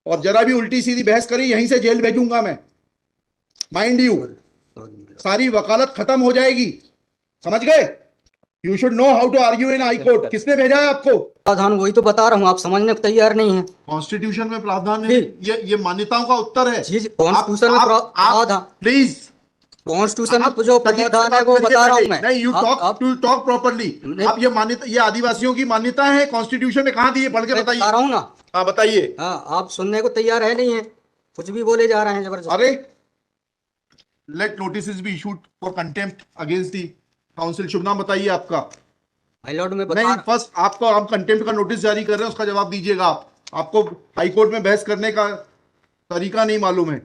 और जरा भी उल्टी सीधी बहस करी यहीं से जेल भेजूंगा मैं, माइंड यू। सारी वकालत खत्म हो जाएगी, समझ गए? You should know how to argue in high court. किसने भेजा है आपको? प्रावधान वही तो बता रहा हूँ, आप समझने को तैयार नहीं है। कॉन्स्टिट्यूशन में प्रावधान है, ये मान्यताओं का उत्तर है। जी, कॉन्स्टिट्यूशन में प्रावधान, प्लीज कॉन्स्टिट्यूशन में जो प्रावधान है वो बता रहा हूँ मैं। नहीं, यू टॉक प्रॉपर्ली। आप ये मान्यता, ये आदिवासियों की मान्यता है, कॉन्स्टिट्यूशन में कहाँ दी है? पढ़ के बताइए। बता रहा हूँ ना। हाँ बताइए। हाँ, आप सुनने को तैयार है नहीं है, कुछ भी बोले जा रहे हैं जबरदस्त। अरे let notice be issued for contempt against the council. शुभ नाम बताइए आपका। हाई लॉर्ड में नहीं, फर्स्ट आपको, आप कंटेम्प्ट का नोटिस जारी कर रहे हैं, उसका जवाब दीजिएगा आप। आपको हाई कोर्ट में बहस करने का तरीका नहीं मालूम है।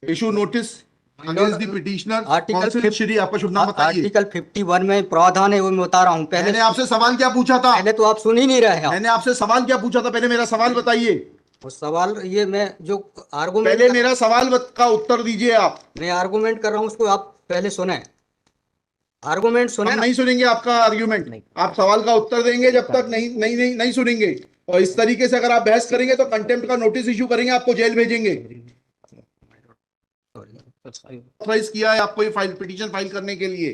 Issue notice against the petitioner council. Shri, आपका शुभ नाम बताइए। आर्टिकल 51 में प्रावधान है, वो मैं बता रहा हूँ। पहले मैंने आपसे सवाल क्या पूछा था? पहले तो आप सुन ही नहीं रहे हैं। मैंने आपसे सवाल क्या पूछा था? पहले मेरा सवाल बताइए। वो सवाल, ये मैं जो आर्गूमेंट, पहले मेरा सवाल का उत्तर दीजिए आप। मैं आर्गूमेंट कर रहा हूँ, उसको आप पहले सुने। आर्गूमेंट सुने। हम नहीं सुनेंगे आपका आर्ग्यूमेंट, आप सवाल का उत्तर देंगे जब तक नहीं नहीं नहीं नहीं सुनेंगे। और इस तरीके से अगर आप बहस करेंगे तो कंटेम्प्ट का नोटिस इशू करेंगे, आपको जेल भेजेंगे। ऑथराइज किया है आपको ये फाइल, पिटीशन फाइल करने के लिए?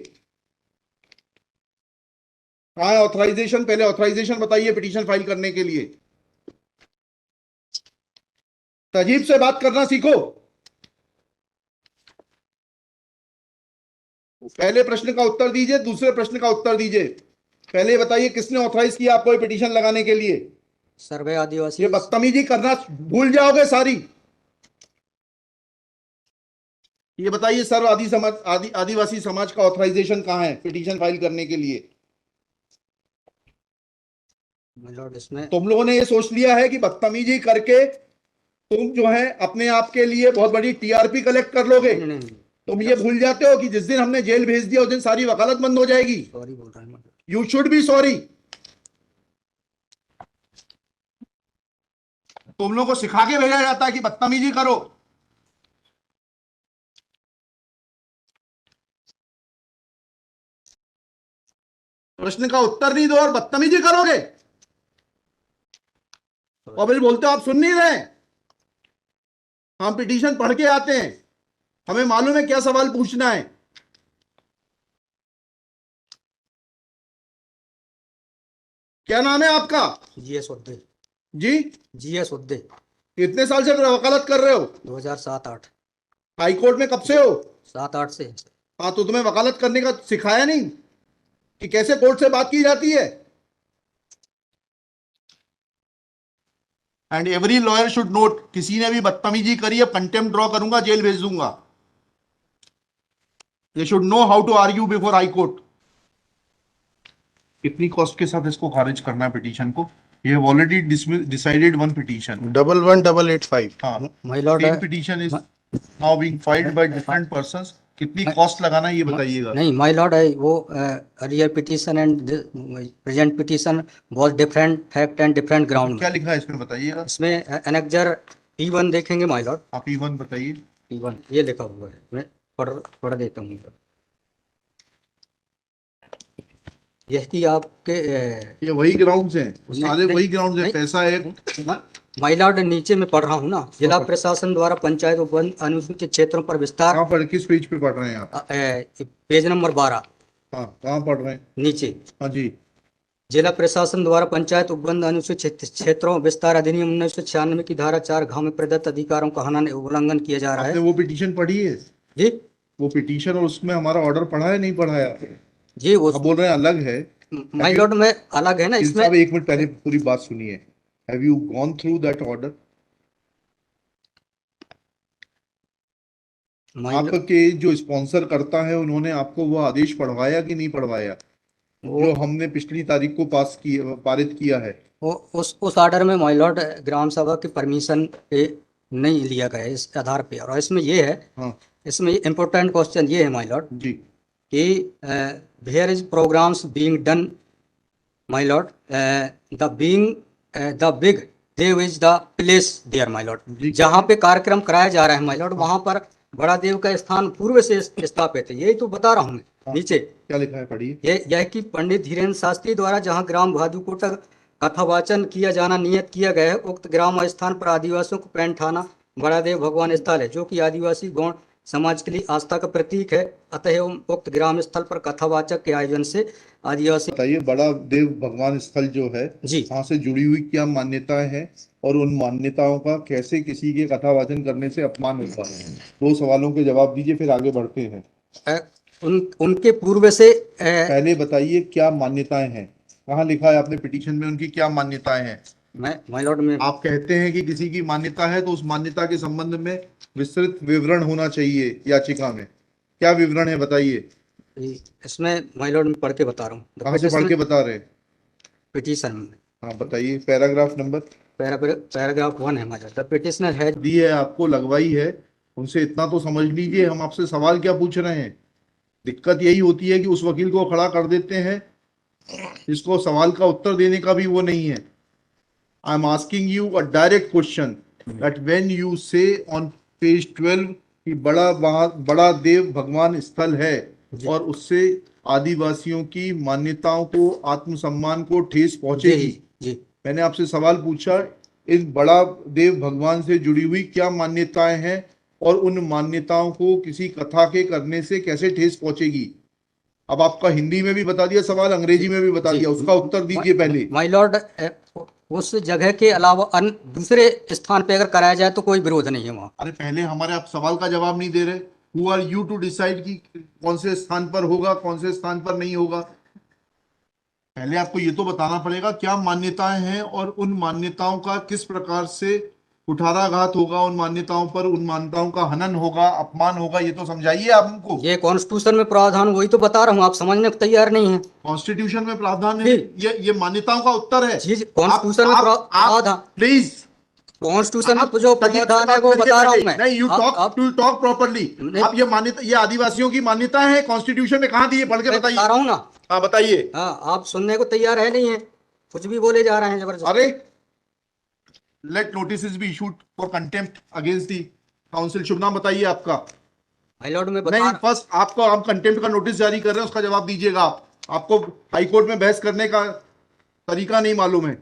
कहाँ है ऑथराइजेशन? पहले ऑथराइजेशन बताइए पिटीशन फाइल करने के लिए। तजीब से बात करना सीखो। पहले प्रश्न का उत्तर दीजिए, दूसरे प्रश्न का उत्तर दीजिए। पहले बताइए किसने ऑथराइज किया आपको ये पिटीशन लगाने के लिए? सर्वे आदिवासी। ये बदतमीजी करना भूल जाओगे सारी। ये बताइए सर्व आदिवासी समाज का ऑथराइजेशन कहाँ है पिटीशन फाइल करने के लिए? इसमें तुम लोगों ने ये सोच लिया है कि बदतमीजी करके तुम जो है अपने आप के लिए बहुत बड़ी टीआरपी कलेक्ट कर लोगे। तुम ये भूल जाते हो कि जिस दिन हमने जेल भेज दिया उस दिन सारी वकालत बंद हो जाएगी। सॉरी बोल रहा हूं। You should be sorry. तुम लोगों को सिखा के भेजा जाता है कि बदतमीजी करो। प्रश्न का उत्तर नहीं दो और बदतमीजी करोगे, और फिर बोलते हो आप सुन नहीं रहे। हम पिटीशन पढ़ के आते हैं, हमें मालूम है क्या सवाल पूछना है। क्या नाम है आपका? जीएस उद्दे। जी, जीएस उद्दे। कितने साल से वकालत कर रहे हो? 2007-8। हाई कोर्ट में कब से हो? 7-8 से। हाँ, तो तुम्हें वकालत करने का सिखाया नहीं कि कैसे कोर्ट से बात की जाती है? And every lawyer should note, किसी ने भी बदतमीजी करी है कंटेम्प्ट ड्रॉ करूंगा, जेल भेज दूंगा। They should know how to argue before high court. कितनी कॉस्ट के साथ इसको खारिज करना है पिटीशन को? ये have already decided one petition 11885। हाँ, my lord, same petition is now being filed by different persons. कितनी कॉस्ट लगाना है ये बताइएगा। नहीं माय लॉर्ड, वो earlier petition and present petition was different fact and different ground. क्या लिखा है इसमें बताइएगा। इसमें एनेक्जर P1 देखेंगे माय लॉर्ड। आप P1 बताइए। P1 ये लिखा हुआ है, मैं पढ़ देता हूँ। यह कि आपके ये वही ग्राउंड्स हैं, सारे वही ग्राउंड्स हैं। पैसा है माय लॉर्ड, नीचे में पढ़ रहा हूँ ना। जिला प्रशासन द्वारा पंचायत उपवन अनुसूचित क्षेत्रों पर विस्तार। कहाँ पर, किस पेज पे पढ़ रहे हैं आप? Page number 12। हाँ, कहाँ पढ़ रहे हैं? नीचे। हाँ जी। जिला प्रशासन द्वारा पंचायत उपबंध अनुसूचित क्षेत्रों विस्तार अधिनियम 1996 की धारा 4 में प्रदत्त अधिकारों का उल्लंघन किया जा रहा है। आपने वो पिटीशन पढ़ी है जी? वो पिटीशन और उसमें हमारा ऑर्डर पढ़ा है नहीं पढ़ा है? जी, वो आप बोल रहे हैं अलग है। माय लॉर्ड में अलग है ना इसमें। एक मिनट पहले पूरी बात सुनिए। Have you gone through that order? आपके जो स्पॉन्सर करता है उन्होंने आपको वो आदेश पढ़वाया कि नहीं पढ़वाया, जो हमने पिछली तारीख को पारित किया है? उस ऑर्डर में माय लॉर्ड ग्राम सभा की परमिशन पे नहीं लिया गया इस आधार पे। और इसमें ये है, हाँ, इसमें इम्पोर्टेंट क्वेश्चन ये है माय लॉर्ड जी कि where is programs being done my lord, the big देव is the place there my lord. जहाँ पे कार्यक्रम कराया जा रहा है माय लॉर्ड, वहाँ पर बड़ा देव का स्थान पूर्व से स्थापित है। यही तो बता रहा हूँ मैं। नीचे क्या लिखा है पढ़िए। यह कि पंडित धीरेन्द्र शास्त्री द्वारा जहाँ ग्राम भादुकोटा कथावाचन किया जाना नियत किया गया है। उक्त ग्राम स्थान पर आदिवासियों को पैंट थाना बड़ादेव भगवान स्थल है, जो कि आदिवासी गौण समाज के लिए आस्था का प्रतीक है। अतः उक्त ग्राम स्थल पर कथावाचक के आयोजन से आदिवासी। बताइए, बड़ा देव भगवान स्थल जो है जी। वहां से जुड़ी हुई क्या मान्यताएं हैं और उन मान्यताओं का कैसे किसी के कथावाचन करने से अपमान होता है? दो सवालों के जवाब दीजिए, फिर आगे बढ़ते हैं। उनके पूर्व से पहले बताइए क्या मान्यताएं हैं, कहाँ लिखा है आपने पिटीशन में उनकी क्या मान्यताएं हैं? माय लॉर्ड में आप कहते हैं कि किसी की मान्यता है तो उस मान्यता के संबंध में विस्तृत विवरण होना चाहिए याचिका में। क्या विवरण है बताइए। इसमें माय लॉर्ड में पढ़ के बता रहा हूँ, कहाँ से पढ़ के बता रहे हैं? पिटीशन में। हाँ बताइए, पैराग्राफ नंबर। पैराग्राफ 1 है my lord. The petitioner has the है आपको, लगवाई है, उनसे इतना तो समझ लीजिए हम आपसे सवाल क्या पूछ रहे हैं। दिक्कत यही होती है कि उस वकील को खड़ा कर देते हैं जिसको सवाल का उत्तर देने का भी वो नहीं है। I am asking you a direct question that when you से ऑन पेज 12 कि बड़ा देव भगवान स्थल है और उससे आदिवासियों की मान्यताओं को, आत्मसम्मान को ठेस पहुंचेगी। जी मैंने आपसे सवाल पूछा, इस बड़ा देव भगवान से जुड़ी हुई क्या मान्यताएं हैं और उन मान्यताओं को किसी कथा के करने से कैसे ठेस पहुंचेगी। अब आपका हिंदी में भी बता दिया सवाल, अंग्रेजी में भी बता दिया, उसका उत्तर दीजिए पहले। माय लॉर्ड, उस जगह के अलावा दूसरे स्थान पे अगर कराया जाए तो कोई विरोध नहीं है वहाँ। अरे पहले हमारे आप सवाल का जवाब नहीं दे रहे। Who are you to decide कि कौन से स्थान पर होगा, कौन से स्थान पर नहीं होगा। पहले आपको ये तो बताना पड़ेगा क्या मान्यताएं हैं और उन मान्यताओं का किस प्रकार से कुठाराघात होगा, उन मान्यताओं पर, उन मान्यताओं का हनन होगा, अपमान होगा, ये तो समझाइए आप हमको। ये कॉन्स्टिट्यूशन में प्रावधान, वही तो बता रहा हूँ, आप समझने को तैयार नहीं है। कॉन्स्टिट्यूशन में प्रावधान है, ये मान्यताओं का उत्तर है। जी, कॉन्स्टिट्यूशन में प्रावधान, प्लीज, कॉन्स्टिट्यूशन में जो प्रावधान है वो बता रहा हूँ मैं। नहीं, यू टॉक प्रॉपर्ली। आप ये मान्यता, ये आदिवासियों की मान्यता है, कॉन्स्टिट्यूशन में कहाँ दी है, पढ़ के बताइए। बता रहा हूँ ना। हाँ बताइए। हाँ, आप सुनने को तैयार है नहीं है, कुछ भी बोले जा रहे हैं जबरदस्त। अरे, let notice be issued for contempt against the council. शुभ नाम बताइए आपका। माय लॉर्ड में नहीं, फर्स्ट आपको, आप कंटेम्प्ट का नोटिस जारी कर रहे हैं, उसका जवाब दीजिएगा आप। आपको हाईकोर्ट में बहस करने का तरीका नहीं मालूम है।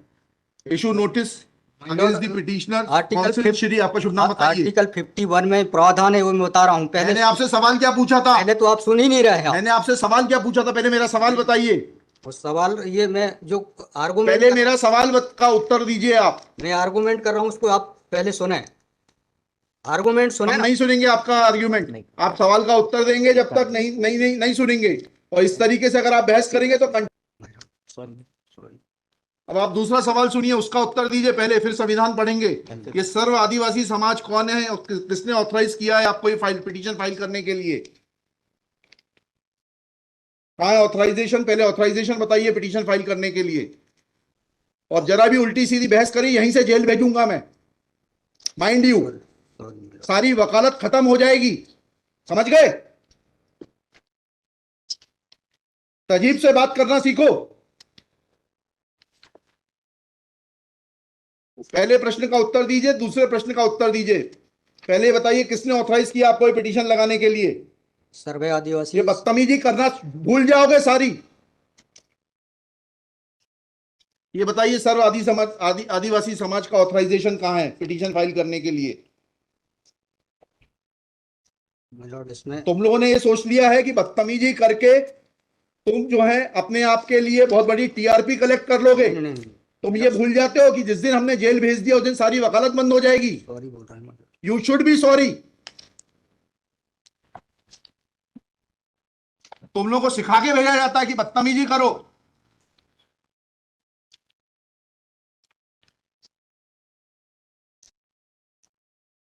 Issue notice against the petitioner council Shri. आपका शुभ नाम बताइए। आर्टिकल 51 में प्रावधान है, वो मैं बता रहा हूँ। मैंने आपसे सवाल क्या पूछा था? पहले तो आप सुन ही नहीं रहे हैं। मैंने आपसे सवाल क्या पूछा था, पहले मेरा सवाल बताइए। वो सवाल, ये मैं जो आर्गुमेंट, पहले मेरा सवाल का उत्तर दीजिए आप। मैं आर्गुमेंट कर रहा हूँ, उसको आप पहले सुने, आर्गुमेंट सुने। हम नहीं सुनेंगे आपका आर्ग्यूमेंट, आप सवाल का उत्तर देंगे जब तक नहीं नहीं नहीं नहीं सुनेंगे। और इस तरीके से अगर आप बहस करेंगे तो अब आप दूसरा सवाल सुनिए, उसका उत्तर दीजिए पहले, फिर संविधान पढ़ेंगे। ये सर्व आदिवासी समाज कौन है और किसने ऑथराइज किया है आपको ये फाइल, पिटीशन फाइल करने के लिए? कहाँ है ऑथराइजेशन? पहले ऑथराइजेशन बताइए पिटीशन फाइल करने के लिए। और जरा भी उल्टी सीधी बहस करी, यहीं से जेल भेजूंगा मैं, माइंड यू। सारी वकालत खत्म हो जाएगी, समझ गए? तजीब से बात करना सीखो। पहले प्रश्न का उत्तर दीजिए, दूसरे प्रश्न का उत्तर दीजिए। पहले बताइए किसने ऑथराइज किया आपको ये पिटीशन लगाने के लिए? सर्वे आदिवासी। ये बदतमीजी करना भूल जाओगे सारी। ये बताइए सर्व आदिवासी समाज का ऑथराइजेशन कहाँ है पिटीशन फाइल करने के लिए? इसमें तुम लोगों ने ये सोच लिया है कि बदतमीजी करके तुम जो है अपने आप के लिए बहुत बड़ी टीआरपी कलेक्ट कर लोगे। नहीं। तुम ये भूल जाते हो कि जिस दिन हमने जेल भेज दिया उस दिन सारी वकालत बंद हो जाएगी। सॉरी बोल रहा हूँ। You should be sorry. तुम लोगों को सिखा के भेजा जाता है कि बदतमीजी करो।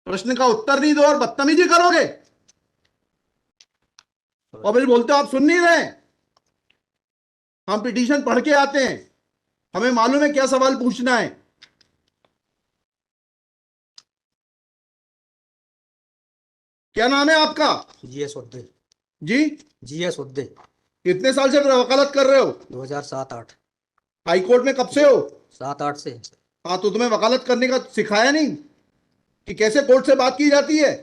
प्रश्न का उत्तर नहीं दो और बदतमीजी करोगे, और फिर बोलते हो आप सुन नहीं रहे। हम पिटीशन पढ़ के आते हैं, हमें मालूम है क्या सवाल पूछना है। क्या नाम है आपका? जीएस उद्दे। जी, जीएस उद्दे। कितने साल से वकालत कर रहे हो? 2007-8। हाई कोर्ट में कब से हो? 7-8 से। हाँ, तो तुम्हें वकालत करने का सिखाया नहीं कि कैसे कोर्ट से बात की जाती है?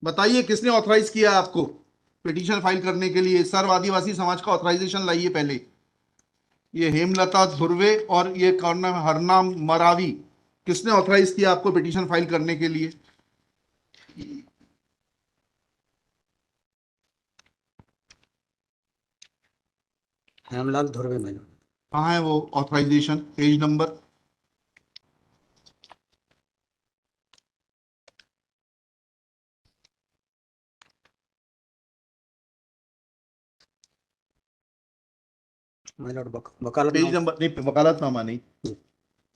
बताइए किसने ऑथराइज किया है आपको पिटीशन फाइल करने के लिए? सर्व आदिवासी समाज का ऑथराइजेशन लाइए पहले। ये हेमलता धुर्वे और ये कौन है, हरनाम मरावी, किसने ऑथराइज किया आपको पिटीशन फाइल करने के लिए? Hemlal Dhurve my lord. कहाँ है वो authorization? Page number? My lord page vakalatnama. Number नहीं, वकालतनामा नहीं।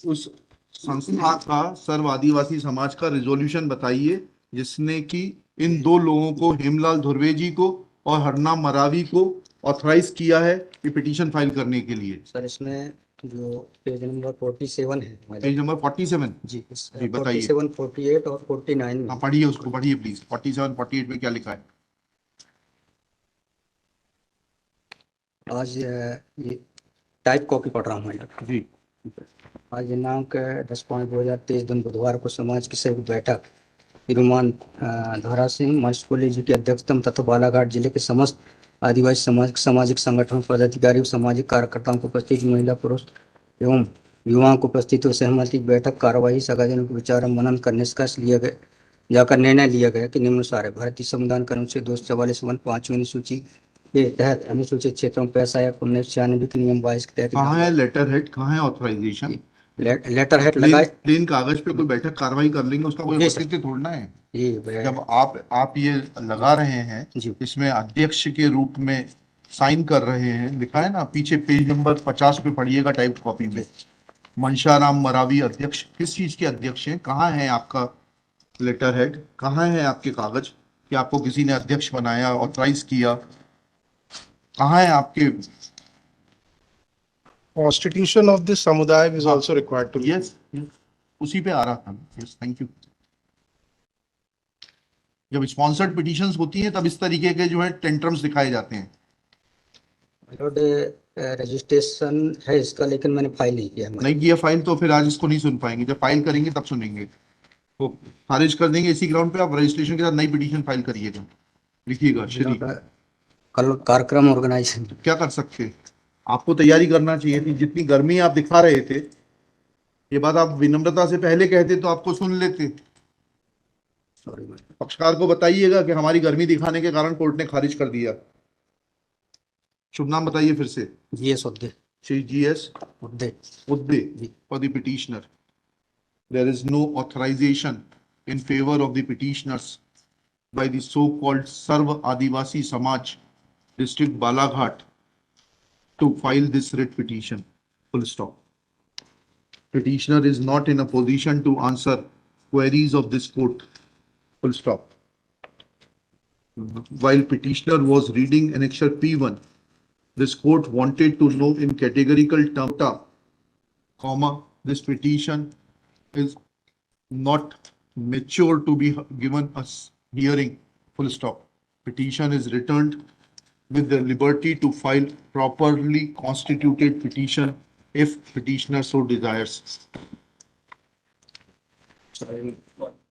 उस संस्था का सर्व आदिवासी समाज का रिजोल्यूशन बताइए जिसने कि इन दो लोगों को, हेमलाल धुर्वे जी को और हरनाम मरावी को, ऑथराइज किया है ये पिटीशन फाइल करने के लिए। सर इसमें जो पेज नंबर 47 है माय पेज लॉर्ड। नंबर 47। जी जी बताइए। 47, 48 और 49 में। हाँ पढ़िए उसको, पढ़िए प्लीज। 47 48 में क्या लिखा है? आज ये टाइप कॉपी पढ़ रहा हूँ माय लॉर्ड। जी आज दिनांक 10/5/2023 दिन बुधवार को समाज की संयुक्त बैठक श्रीमान धोरा सिंह मशकोली जी की अध्यक्षता में तथा बालाघाट जिले के समस्त आदिवासी समाज सामाजिक संगठन पदाधिकारी और सामाजिक कार्यकर्ताओं को उपस्थित महिला पुरुष एवं युवाओं को उपस्थित हुए सहमति की बैठक कार्यवाही सगाजनों को विचार और मनन कर निष्कर्ष लिया गया जाकर निर्णय लिया गया कि निम्नानुसार है। भारतीय संविधान के अनुच्छेद 244 अनुसूची के तहत अनुसूचित क्षेत्रों में पैसा या 1996 के नियम 22 के तहत कहाँ है लेटर हेड, कहाँ है ऑथराइजेशन? लेटर हेड लगाए। प्लेन कागज पे कोई बैठक कार्रवाई कर लेंगे, उसका कोई जी सर। औचित्य थोड़ना है। जी जब आप ये लगा रहे हैं, जी। इसमें अध्यक्ष के रूप में साइन कर रहे हैं, लिखा है ना पीछे, पेज नंबर 50 पे पढ़िएगा टाइप कॉपी में। मनशाराम मरावी अध्यक्ष, किस चीज के अध्यक्ष हैं? कहाँ है आपका लेटर हेड? कहाँ है आपके कागज कि आपको किसी ने अध्यक्ष बनाया, ऑथराइज किया? कहाँ है आपके? Constitution of this samudaya is हाँ, also required to be. Yes, उसी पे आ रहा था। Yes, thank you. जब स्पॉन्सर्ड पिटीशंस होती हैं तब इस तरीके के जो है टेंट्रम्स दिखाए जाते हैं। रजिस्ट्रेशन है इसका, लेकिन मैंने फाइल नहीं किया। नहीं किया फाइल तो फिर आज इसको नहीं सुन पाएंगे। जब फाइल करेंगे तब सुनेंगे। वो खारिज कर देंगे इसी ग्राउंड पे। आप रजिस्ट्रेशन के साथ नई पिटीशन फाइल करिएगा। लिखिएगा श्री। कल कार्यक्रम ऑर्गेनाइजेशन क्या कर सकते हैं? आपको तैयारी करना चाहिए थी। जितनी गर्मी आप दिखा रहे थे, ये बात आप विनम्रता से पहले कहते तो आपको सुन लेते। सॉरी पक्षकार को बताइएगा कि हमारी गर्मी दिखाने के कारण कोर्ट ने खारिज कर दिया। शुभ नाम बताइए फिर से। G S Udde. Shri G S Udde. Udde for the petitioner. There is no authorization in favor of the petitioners by the so-called Sarv Adivasi Samaj District Balaghat to file this writ petition. Full stop. Petitioner is not in a position to answer queries of this court. Full stop. While petitioner was reading annexure P1, this court wanted to know in categorical terms, comma, this petition is not mature to be given a hearing, full stop. Petition is returned with the liberty to file properly constituted petition if petitioner so desires. Sorry.